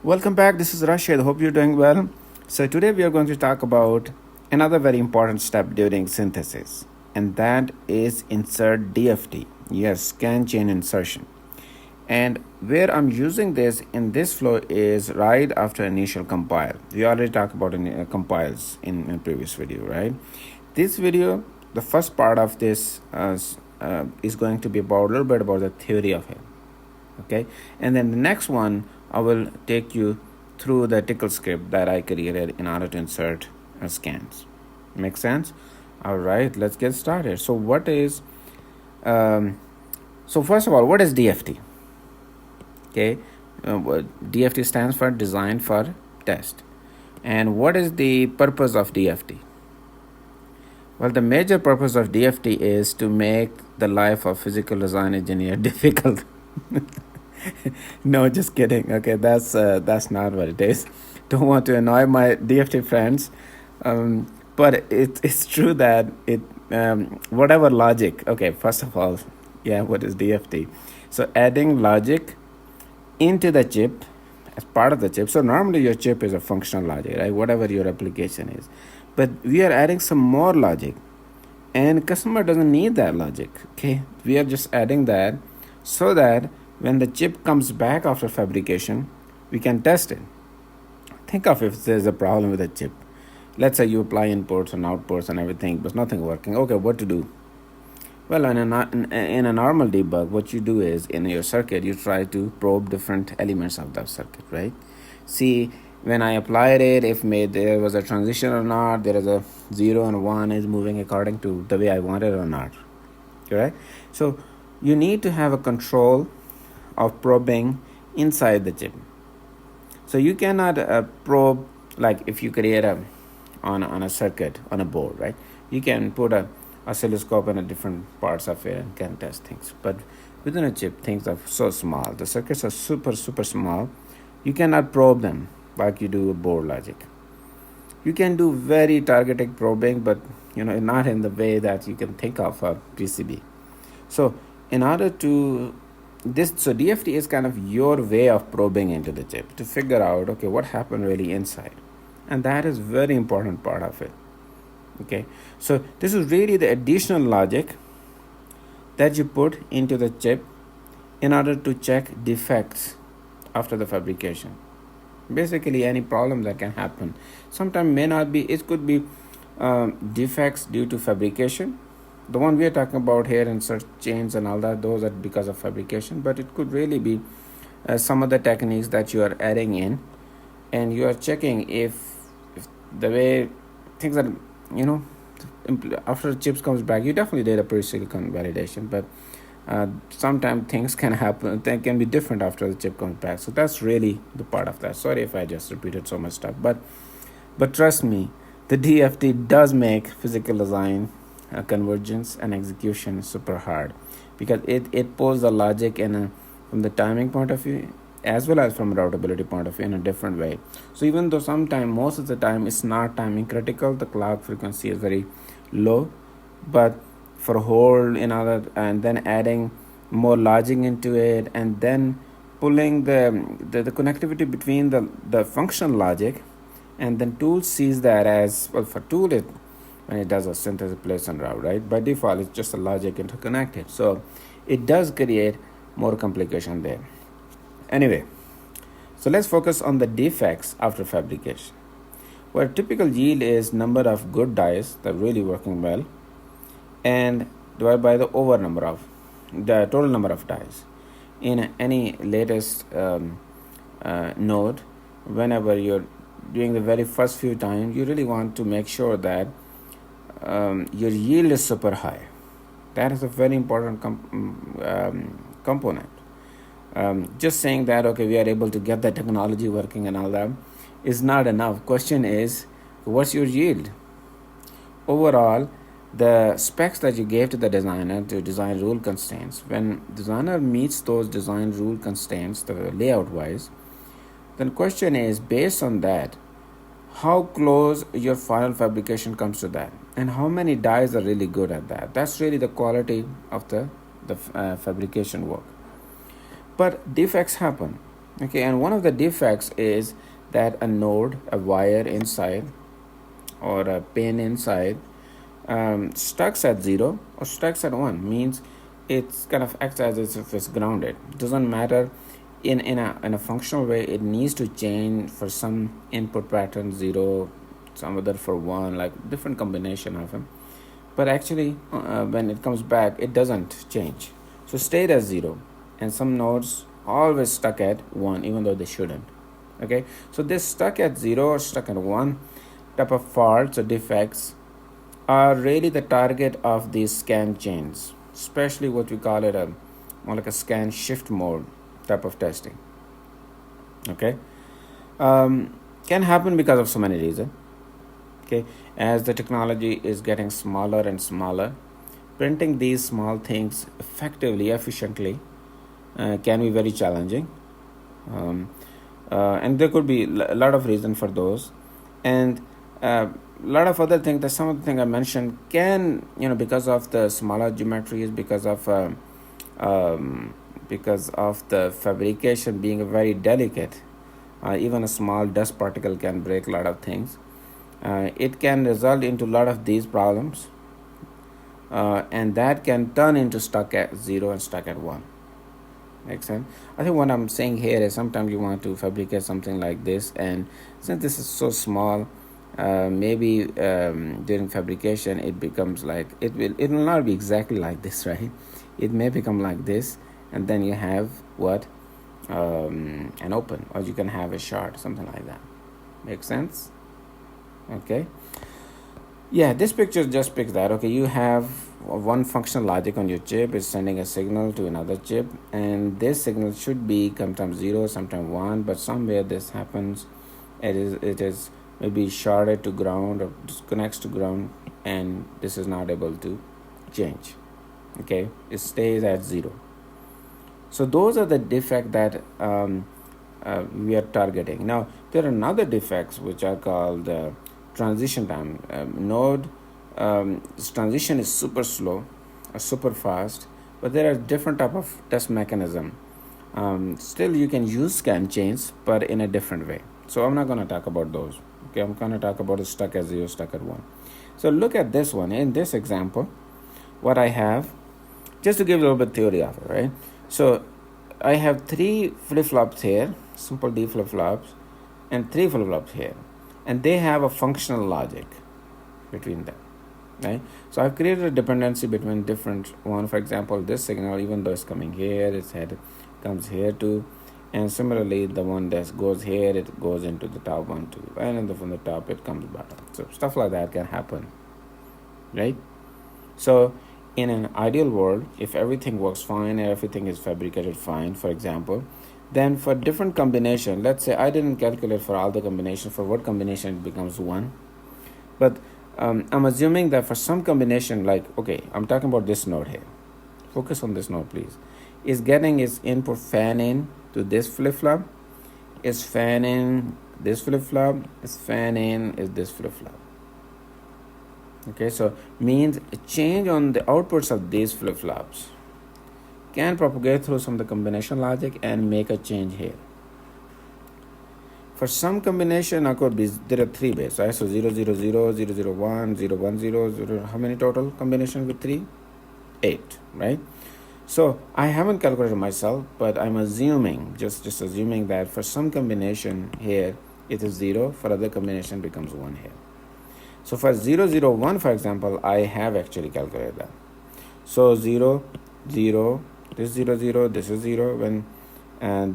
Welcome back. This is Rashid. Hope you're doing well. So, today we are going to talk about another very important step during synthesis, and that is insert DFT. Yes, scan chain insertion. And where I'm using this in this flow is right after initial compile. We already talked about compiles in previous video, right? This video, the first part of this is going to be about a little bit about the theory of it, okay, and then the next one I will take you through the tickle script that I created in order to insert scans. Make sense? All right, let's get started. So what is so first of all, what is DFT? Okay, DFT stands for design for test. And what is the purpose of DFT? Well, the major purpose of DFT is to make the life of physical design engineer difficult. No, just kidding. Okay, that's not what it is. Don't want to annoy my DFT friends, but it's true that it whatever logic. Okay, first of all, yeah, what is DFT? So adding logic into the chip as part of the chip. So normally your chip is a functional logic, right? Whatever your application is, but we are adding some more logic, and customer doesn't need that logic. Okay, we are just adding that so that when the chip comes back after fabrication, we can test it. Think of if there's a problem with the chip. Let's say you apply inputs and outputs and everything, but nothing working. Okay, what to do? Well, in a normal debug, what you do is in your circuit, you try to probe different elements of that circuit, right? See, when I applied it, if there was a transition or not, there is a 0 and 1 is moving according to the way I want it or not, correct? So you need to have a control of probing inside the chip. So you cannot probe, like if you create on a circuit on a board, right? You can put a oscilloscope in a different parts of it and can test things. But within a chip, things are so small. The circuits are super small. You cannot probe them like you do a board logic. You can do very targeted probing, but not in the way that you can think of a PCB. So in order to so DFT is kind of your way of probing into the chip to figure out, okay, what happened really inside. And that is very important part of it. Okay, so this is really the additional logic that you put into the chip in order to check defects after the fabrication. Basically any problem that can happen. Sometimes may not be, it could be defects due to fabrication. The one we are talking about here, insert chains and all that, those are because of fabrication, but it could really be some of the techniques that you are adding in, and you are checking if the way things are, after the chips comes back, you definitely did a pre-silicon validation, but sometimes things can happen, they can be different after the chip comes back. So that's really the part of that. Sorry if I just repeated so much stuff, but trust me, the DFT does make physical design convergence and execution super hard, because it pulls the logic from the timing point of view as well as from a routability point of view in a different way. So even though sometimes, most of the time, it's not timing critical, the clock frequency is very low, but for hold and then adding more logic into it, and then pulling the connectivity between the functional logic, and then tool sees that as well. For tool, when it does a synthesis, place and route, right? By default, it's just a logic interconnected. So it does create more complication there. Anyway, so let's focus on the defects after fabrication. Where typical yield is number of good dies that are really working well, and divided by the the total number of dies. In any latest node, whenever you're doing the very first few times, you really want to make sure that your yield is super high. That is a very important component. Just saying that, okay, we are able to get the technology working and all that is not enough. Question is, what's your yield? Overall, the specs that you gave to the designer to design rule constraints, when designer meets those design rule constraints, the layout wise, then question is, based on that, how close your final fabrication comes to that, and how many dies are really good at that. That's really the quality of the fabrication work. But defects happen. Okay, and one of the defects is that a node, a wire inside, or a pin inside stuck at 0 or stuck at 1 means it's kind of acts as if it's grounded. It doesn't matter in a functional way. It needs to change for some input pattern 0, some other for 1, like different combination of them. But actually when it comes back it doesn't change, so stayed as 0, and some nodes always stuck at 1 even though they shouldn't. Okay, so this stuck at 0 or stuck at 1 type of faults or defects are really the target of these scan chains, especially what we call it more like a scan shift mode type of testing. Okay, can happen because of so many reasons. Okay, as the technology is getting smaller and smaller, printing these small things effectively, efficiently can be very challenging. And there could be a lot of reasons for those, and a lot of other things that some of the things I mentioned can, because of the smaller geometries, because of the fabrication being very delicate, even a small dust particle can break a lot of things. It can result into a lot of these problems, and that can turn into stuck at 0 and stuck at 1. Makes sense? I think what I'm saying here is sometimes you want to fabricate something like this, and since this is so small, maybe during fabrication it becomes like it will not be exactly like this, right? It may become like this, and then you have what an open, or you can have a short, something like that. Makes sense? Okay, yeah, this picture just picks that. Okay, you have one functional logic on your chip is sending a signal to another chip, and this signal should be sometimes 0, sometimes 1, but somewhere this happens. It is maybe shorted to ground or disconnects to ground, and this is not able to change. Okay, it stays at 0. So those are the defects that we are targeting. Now there are another defects which are called transition time. Node transition is super slow or super fast, but there are different type of test mechanism. Still you can use scan chains, but in a different way. So I'm not going to talk about those. Okay, I'm going to talk about the stuck at 0, stuck at 1. So look at this one. In this example, what I have, just to give a little bit theory of it, right? So I have 3 flip-flops here, simple D flip-flops, and 3 flip-flops here, and they have a functional logic between them, right? So I've created a dependency between different one. For example, this signal, even though it's coming here, its head comes here too, and similarly the one that goes here, it goes into the top one too, and then from the top it comes bottom. So stuff like that can happen, right? So in an ideal world, if everything works fine and everything is fabricated fine, for example, then for different combination, let's say I didn't calculate for all the combination, for what combination it becomes 1, but I'm assuming that for some combination, like, okay, I'm talking about this node here, focus on this node please, is getting its input fan in to this flip-flop, is fan in this flip-flop, is fan in is this flip-flop. Okay, so means a change on the outputs of these flip-flops can propagate through some of the combination logic and make a change here. For some combination, I could be, there are 3 bits, right? So 0, 0, 0, 0, 0, 1, 0, 1, 0, 0, how many total combinations with 3? 8, right? So I haven't calculated myself, but I'm assuming, just assuming that for some combination here, it is 0, for other combination becomes 1 here. So for 0, 0, 1, for example, I have actually calculated that. So 0, 0, this 0, 0, this is 0, when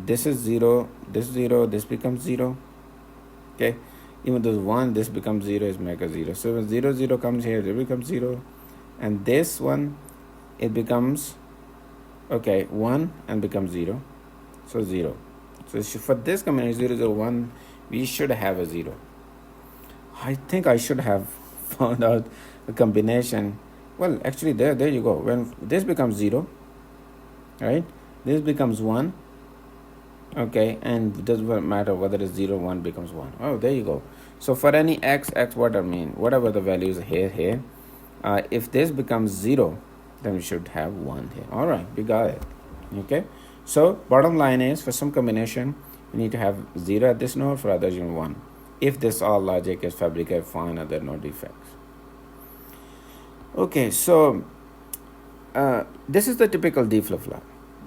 this is 0, this becomes 0. Okay, even though 1, this becomes 0, is make a 0. So when 0, 0 comes here, it becomes 0, and this one, it becomes, okay, 1 and becomes 0, so 0. So for this combination 0, 0, 1, we should have a 0. I think I should have found out a combination. Well, actually there you go. When this becomes 0, right, this becomes 1, okay, and it doesn't matter whether it's 0, 1 becomes 1. Oh, there you go. So for any x, what I mean, whatever the values here, if this becomes 0, then we should have 1 here. All right, we got it. Okay, so bottom line is, for some combination, you need to have 0 at this node, for others you want 1. If this all logic is fabricated fine and there are no defects. Okay, so this is the typical D flip-flop.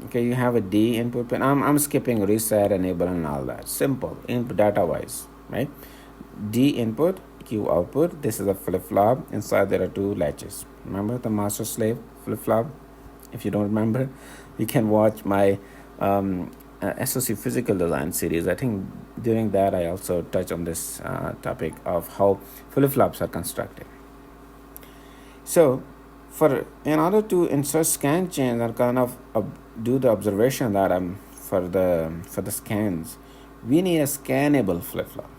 Okay, you have a D input pin. I'm skipping reset, enable, and all that. Simple, input data wise, right? D input, Q output. This is a flip-flop. Inside there are 2 latches. Remember the master slave flip-flop? If you don't remember, you can watch my SOC physical design series. I think during that I also touch on this topic of how flip-flops are constructed. So in order to insert scan chains and kind of do the observation that for the scans, we need a scanable flip-flop.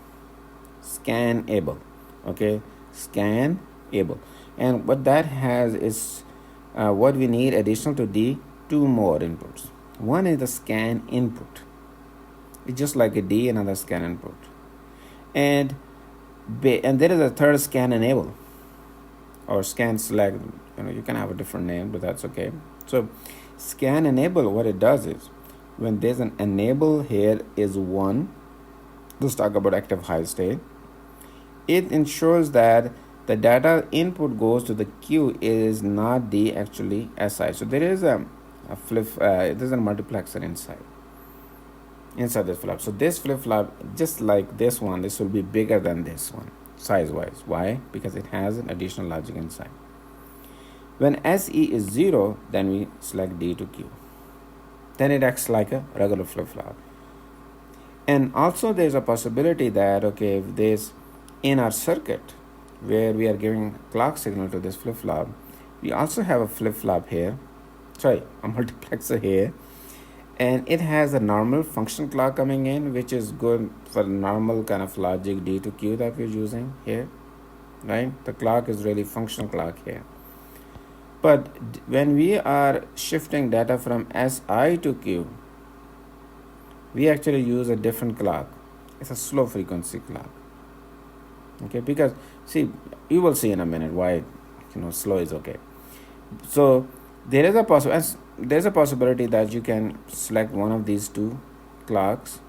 Scanable, okay, scanable. And what that has is what we need additional to D, 2 more inputs. One is the scan input. It's just like a D, another scan input. And there is a third scan enable or scan select. You can have a different name, but that's okay. So scan enable, what it does is when there's an enable here is 1, let's talk about active high state, it ensures that the data input goes to the queue is not the actually SI. So there is a flip, there's a multiplexer inside this flip. So this flip-flop, just like this one, this will be bigger than this one size-wise. Why? Because it has an additional logic inside. When SE is 0, then we select D to Q. Then it acts like a regular flip-flop. And also there's a possibility that, okay, if there's in our circuit where we are giving clock signal to this flip-flop, we also have a flip-flop here, a multiplexer here, and it has a normal function clock coming in, which is good for normal kind of logic D to Q that we're using here, right? The clock is really functional clock here. But when we are shifting data from SI to Q, we actually use a different clock. It's a slow frequency clock. Okay, because see, you will see in a minute why slow is okay. So there is a possibility that you can select one of these 2 clocks,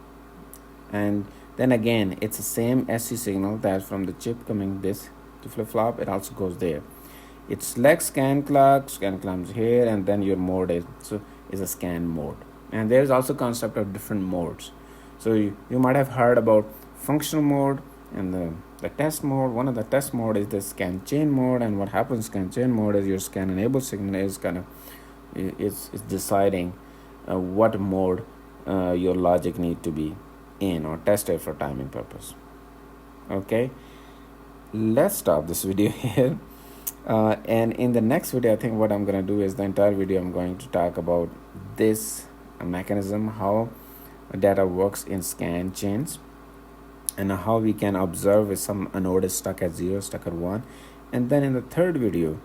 and then again it's the same SC signal that's from the chip coming this to flip-flop. It also goes there. It selects scan comes here, and then your mode is a scan mode. And there's also concept of different modes. So you might have heard about functional mode and the test mode. One of the test mode is the scan chain mode, and what happens scan chain mode is your scan enable signal is kind of it's deciding what mode your logic need to be in or tested for timing purpose. Okay, let's stop this video here. And in the next video, I think what I'm going to do is the entire video I'm going to talk about this mechanism, how data works in scan chains, and how we can observe if some node is stuck at 0, stuck at 1. And then in the third video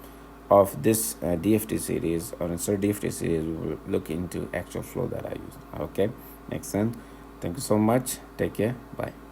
of this DFT series or insert DFT series, we will look into actual flow that I use. Okay, makes sense. Thank you so much. Take care. Bye.